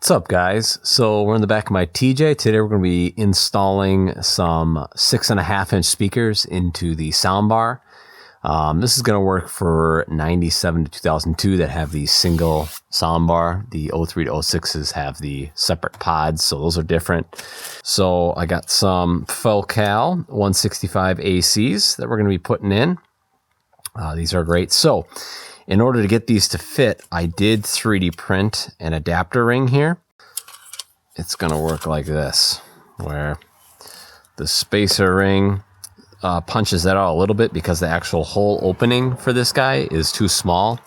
What's up, guys? So we're in the back of my TJ. Today we're going to be installing some 6.5-inch speakers into the Soundbar. This is going to work for 97 to 2002 that have the single soundbar. The 03 to 06s have the separate pods, so those are different. So I got some coaxial 165 ACs that we're going to be putting in. These are great. So in order to get these to fit, I did 3D print an adapter ring here. It's going to work like this, where the spacer ring punches that out a little bit because the actual hole opening for this guy is too small.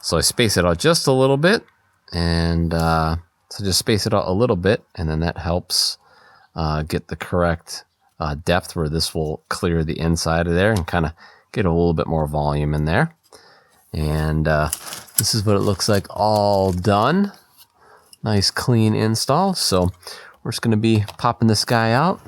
So I space it out just a little bit, and so just space it out a little bit, and then that helps get the correct depth where this will clear the inside of there and kind of get a little bit more volume in there. And this is what it looks like all done. Nice clean install. So we're just going to be popping this guy out.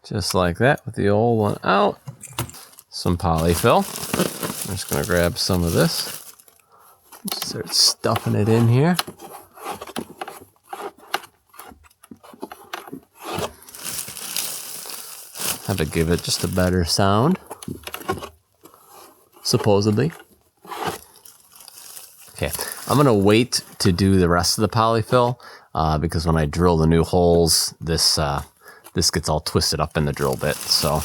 Just like that with the old one out. Some polyfill. I'm just going to grab some of this. Start stuffing it in here. Have to give it just a better sound. Supposedly. Okay, I'm going to wait to do the rest of the polyfill because when I drill the new holes, this gets all twisted up in the drill bit. So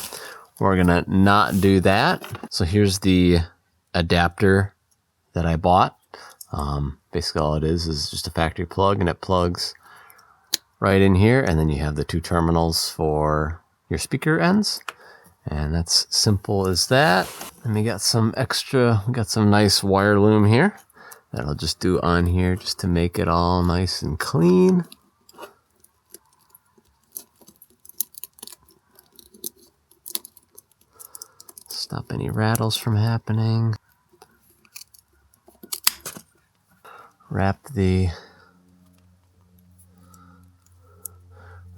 we're gonna not do that. So here's the adapter that I bought. Basically all it is just a factory plug, and it plugs right in here. And then you have the two terminals for your speaker ends. And that's simple as that. And we got some nice wire loom here that I'll just do on here just to make it all nice and clean. Stop any rattles from happening. Wrap the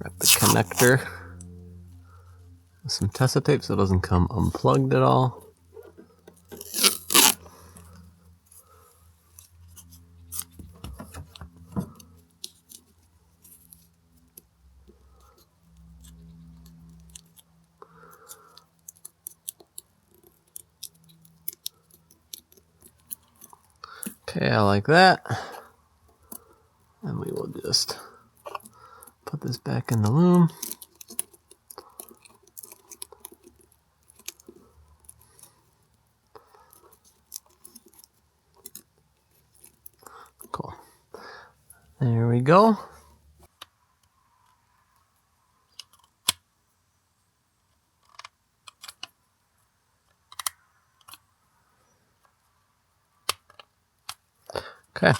connector with some Tessa tape so it doesn't come unplugged at all. Okay, I like that. And we will just put this back in the loom. Cool. There we go. Okay.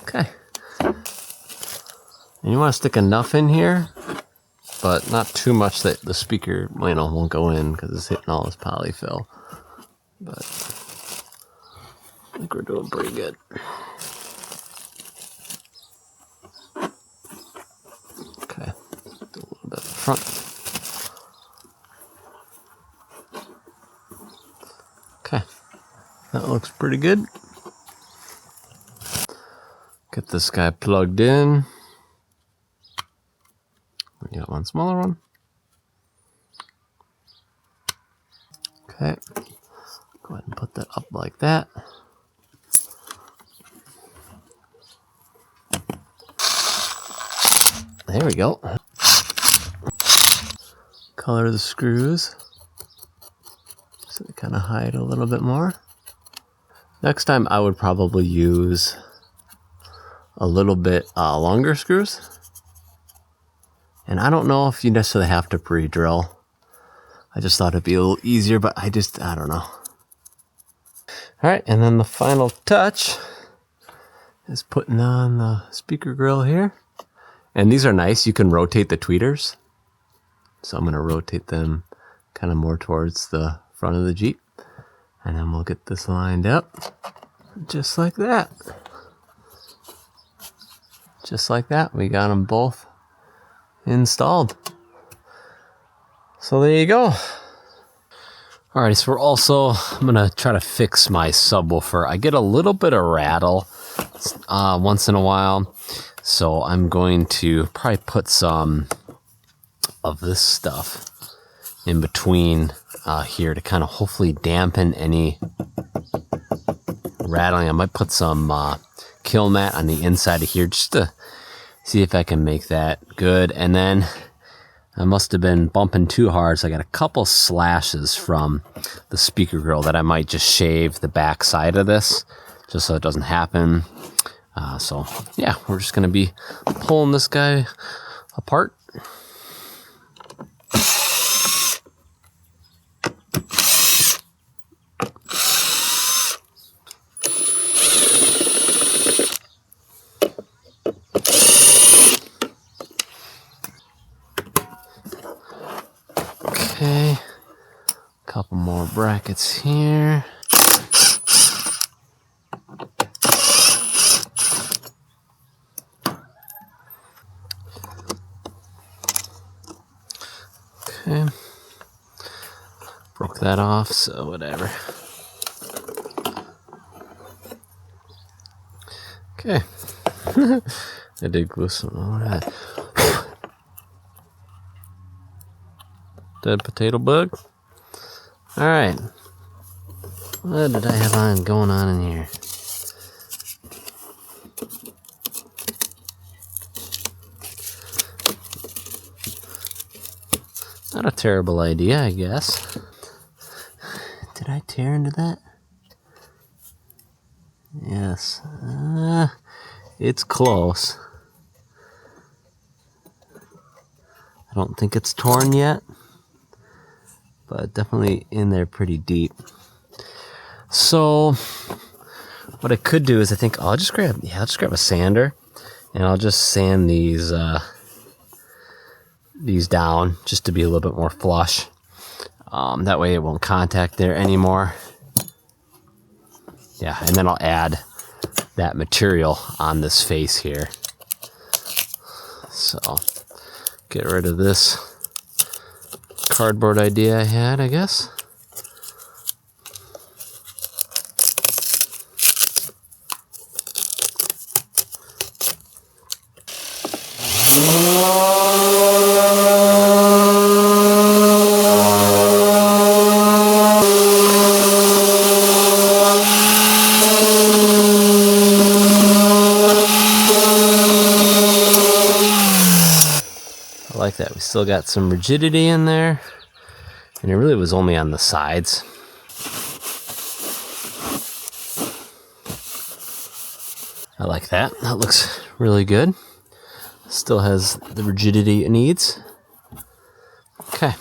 Okay. And you want to stick enough in here, but not too much that the speaker, won't go in because it's hitting all this polyfill. But I think we're doing pretty good. Okay. Do a little bit at the front. Okay. That looks pretty good. Get this guy plugged in. We got one smaller one. Okay. Go ahead and put that up like that. there we go. Color the screws so they kind of hide a little bit more. Next time I would probably use a little bit longer screws. And I don't know if you necessarily have to pre-drill. I just thought it'd be a little easier, but I don't know. All right, and then the final touch is putting on the speaker grill here. And these are nice. You can rotate the tweeters. So I'm going to rotate them kind of more towards the front of the Jeep. And then we'll get this lined up just like that. Just like that. We got them both installed. So there you go. Alrighty, so I'm going to try to fix my subwoofer. I get a little bit of rattle once in a while. So I'm going to probably put some of this stuff in between here to kind of hopefully dampen any rattling. I might put some killmat on the inside of here just to see if I can make that good. And then I must have been bumping too hard, so I got a couple slashes from the speaker grill that I might just shave the back side of this just so it doesn't happen. So yeah, we're just gonna be pulling this guy apart. Okay, couple more brackets here. Okay, broke that off, so whatever. Okay, I did glue some on that. Dead potato bug. All right, what did I have going on in here? Not a terrible idea, I guess. Did I tear into that? Yes. It's close. I don't think it's torn yet, but definitely in there pretty deep. So what I could do is I think I'll just grab a sander and I'll just sand these down just to be a little bit more flush. That way it won't contact there anymore. Yeah, and then I'll add that material on this face here. So get rid of this cardboard idea I had, I guess. I like that. We still got some rigidity in there, and it really was only on the sides. I like that. That looks really good. Still has the rigidity it needs. Okay.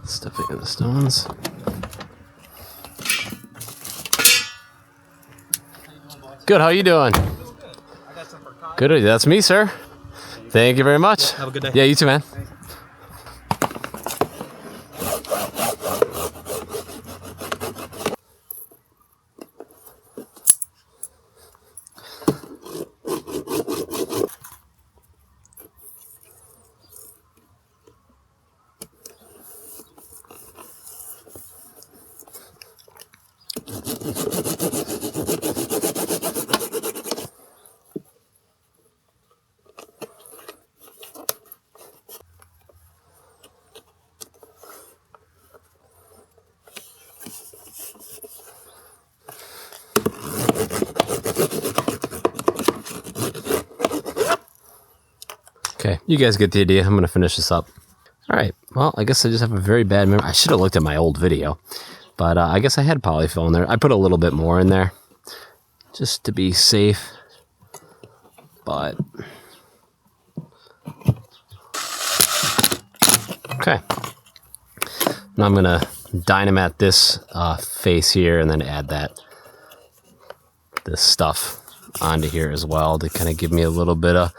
Stuff it in the stones. Good, how you doing? Good, that's me, sir. Thank you very much. Have a good day. Yeah, you too, man. Okay, you guys get the idea. I'm going to finish this up. All right, well, I guess I just have a very bad memory. I should have looked at my old video, but I guess I had polyfill in there. I put a little bit more in there just to be safe, but okay. Now I'm going to dynamat this face here and then add this stuff onto here as well to kind of give me a little bit of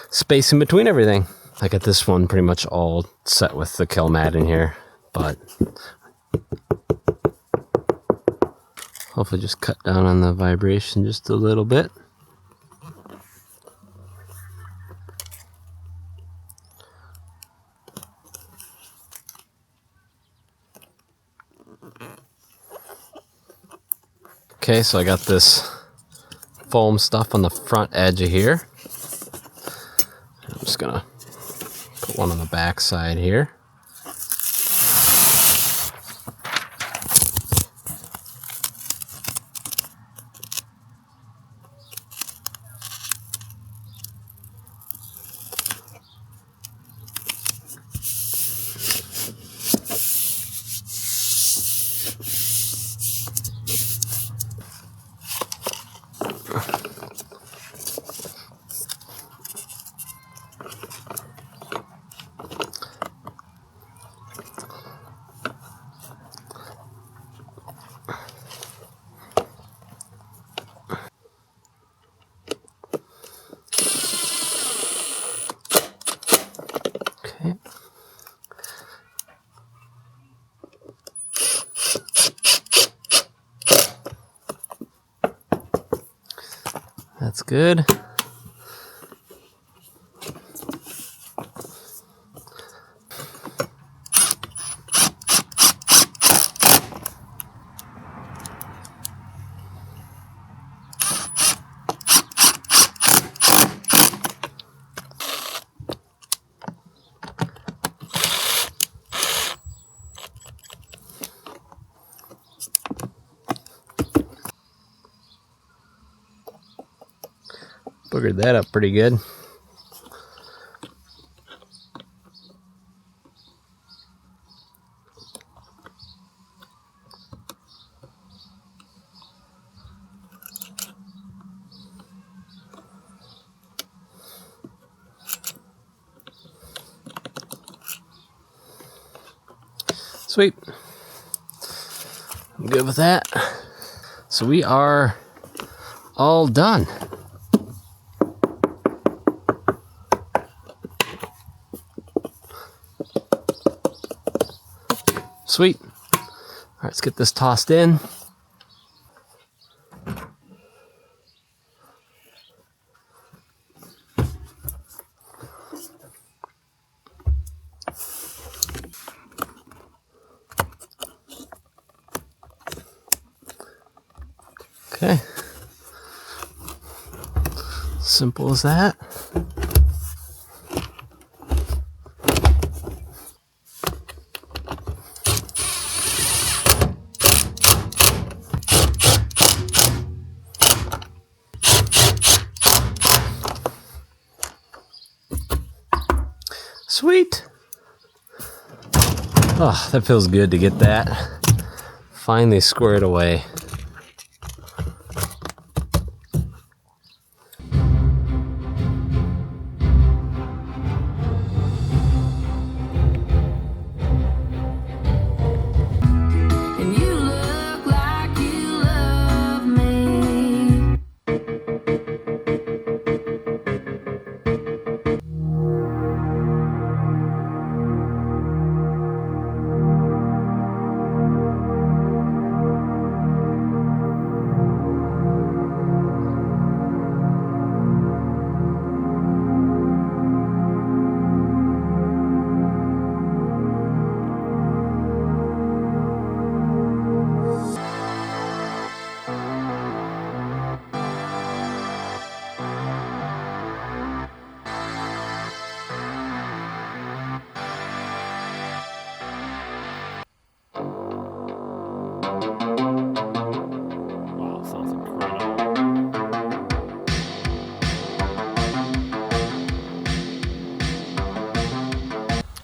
space in between everything. I got this one pretty much all set with the killmat in here, but hopefully just cut down on the vibration just a little bit. Okay, so I got this foam stuff on the front edge of here. I'm just gonna put one on the back side here. Okay. That's good. Boogered that up pretty good. Sweet. I'm good with that. So we are all done. Sweet. All right, let's get this tossed in. Okay. Simple as that. Sweet. Oh, that feels good to get that finally squared away.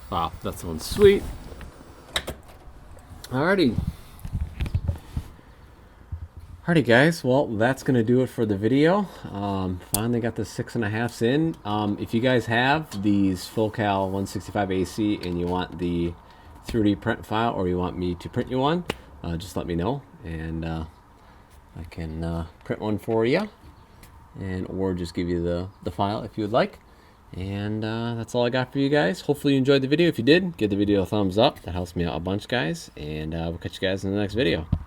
Wow, that's one sweet. Alrighty. Alrighty guys, well that's going to do it for the video. Finally got the 6.5s in. If you guys have these full cal 165 AC and you want the 3D print file, or you want me to print you one, just let me know, and I can print one for you, and or just give you the file if you would like. And that's all I got for you guys. Hopefully you enjoyed the video. If you did, give the video a thumbs up. That helps me out a bunch, guys, and we'll catch you guys in the next video.